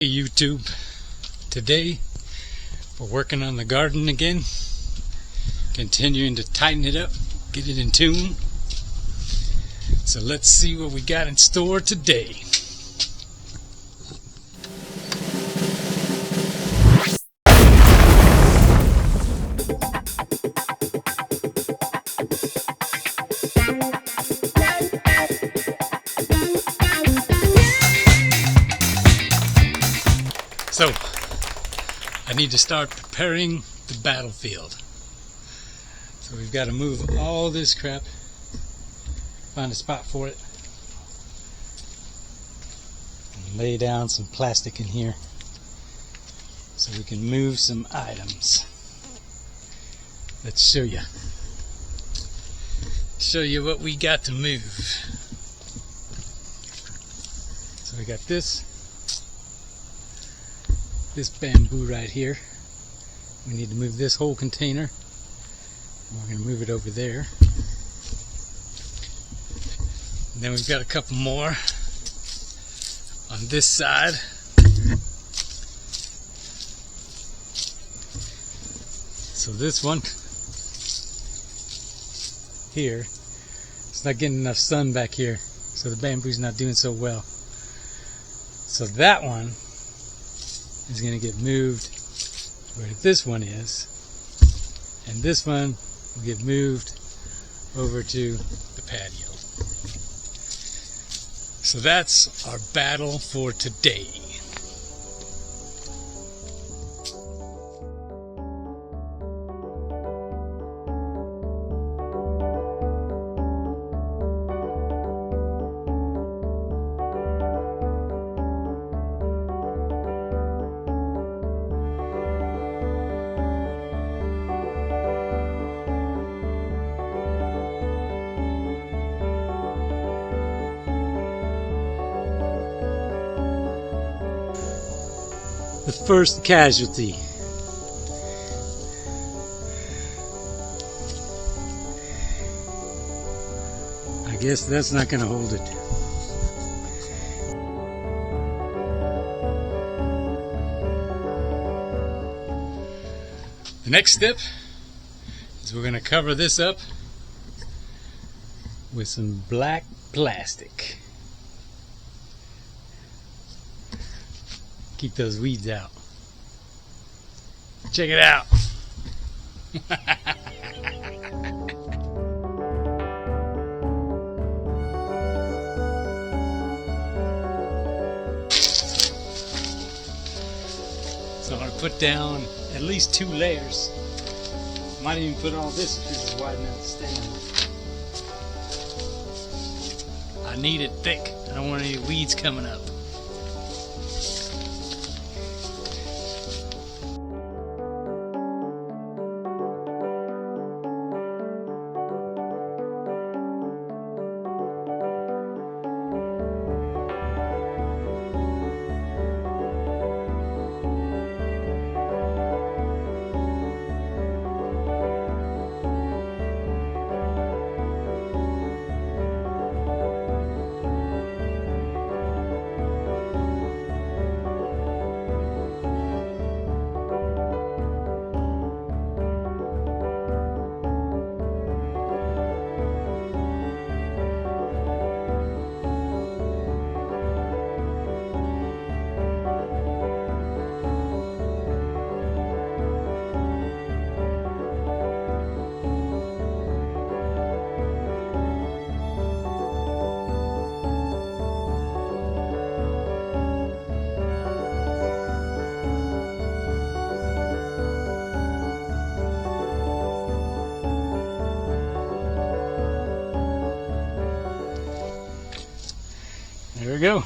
Hey YouTube, today we're working on the garden again, continuing to tighten it up, get it in tune. So let's see what we got in store today. So, I need to start preparing the battlefield. So we've got to move all this crap, find a spot for it, and lay down some plastic in here so we can move some items. Let's show you what we got to move. So we got this bamboo right here. We need to move this whole container. We're going to move it over there. And then we've got a couple more on this side. So this one here, it's not getting enough sun back here, so the bamboo's not doing so well. So that one is going to get moved where this one is, and this one will get moved over to the patio. So that's our battle for today. The first casualty. I guess that's not going to hold it. The next step is we're going to cover this up with some black plastic. Keep those weeds out. Check it out. So I'm going to put down at least 2 layers. Might even put all this if this is wide enough to stand. I need it thick. I don't want any weeds coming up. There we go.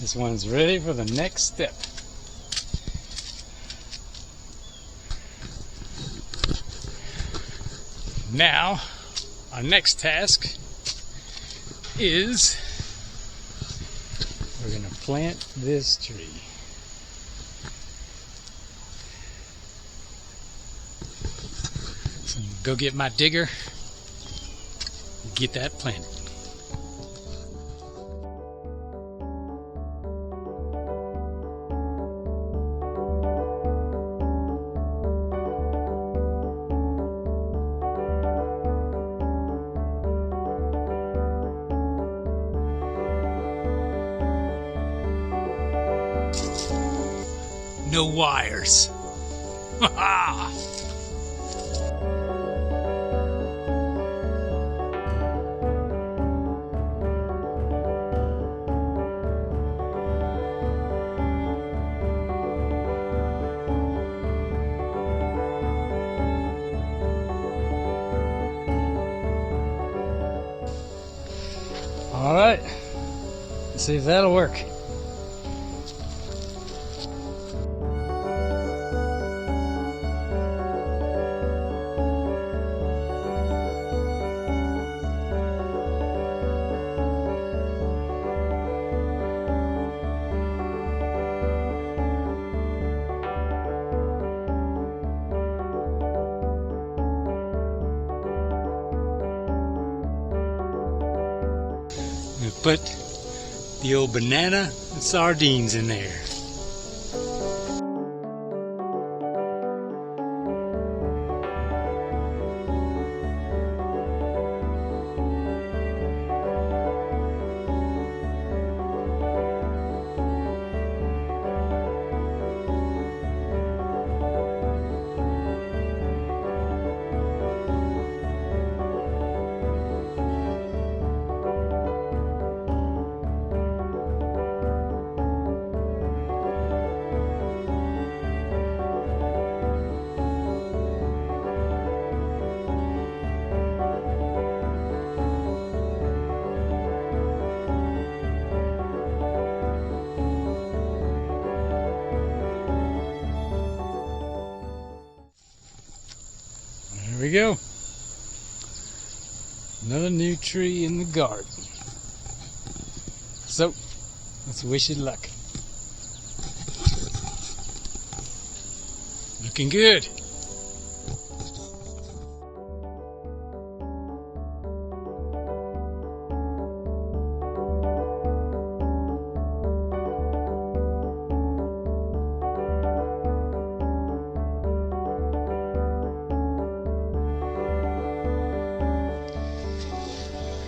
This one's ready for the next step. Now, our next task is we're going to plant this tree. So go get my digger and get that planted. no wires. Ha ha! All right, let's see if that'll work. We put the old banana and sardines in there. There we go. Another new tree in the garden. So, let's wish it luck. Looking good.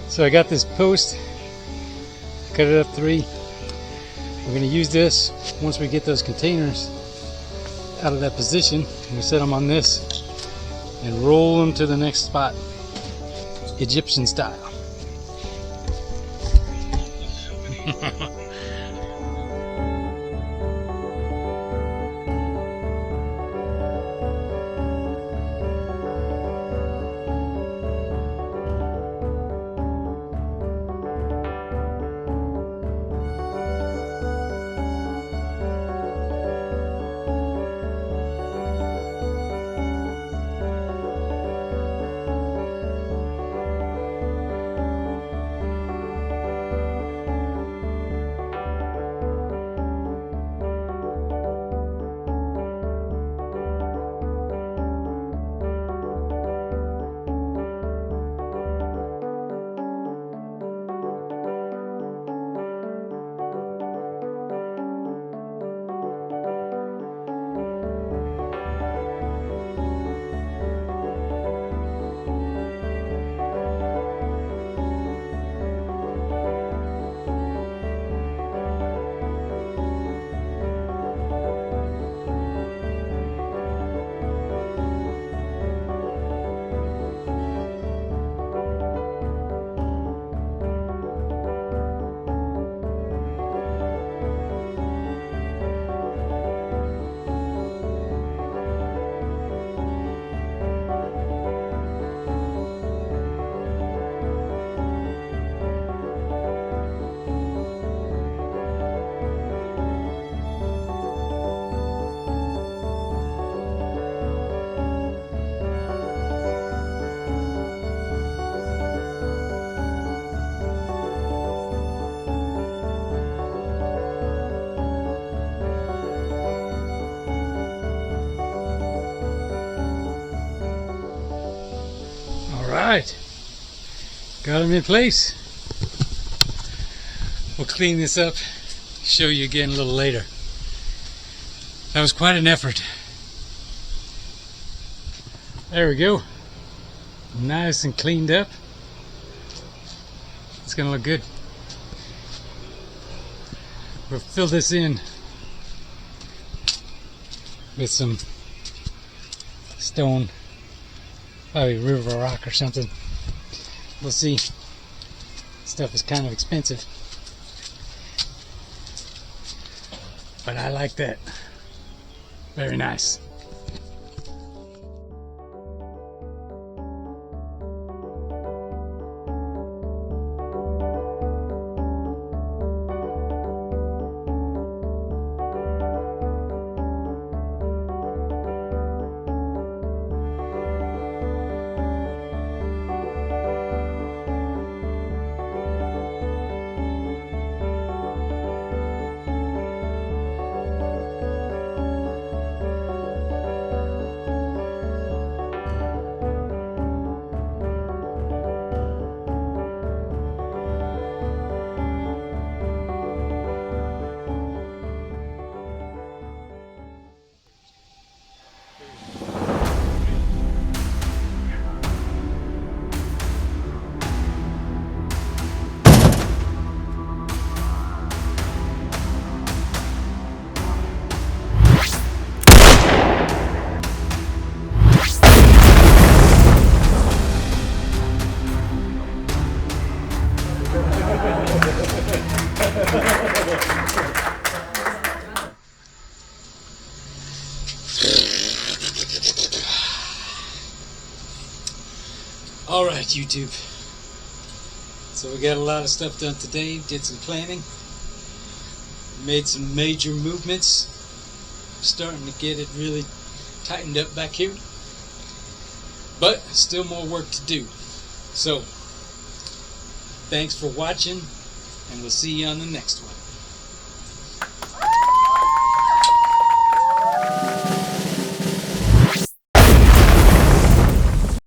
So I got this post, cut it up 3. We're going to use this once we get those containers out of that position. We set them on this and roll them to the next spot, Egyptian style. Alright, got them in place. We'll clean this up, show you again a little later. That was quite an effort. There we go. Nice and cleaned up. It's gonna look good. We'll fill this in with some stone, probably river rock or something. We'll see. Stuff is kind of expensive, but I like that. Very nice. Alright, YouTube. So we got a lot of stuff done today. Did some planning. Made some major movements. Starting to get it really tightened up back here. But still more work to do. So, thanks for watching, and we'll see you on the next one.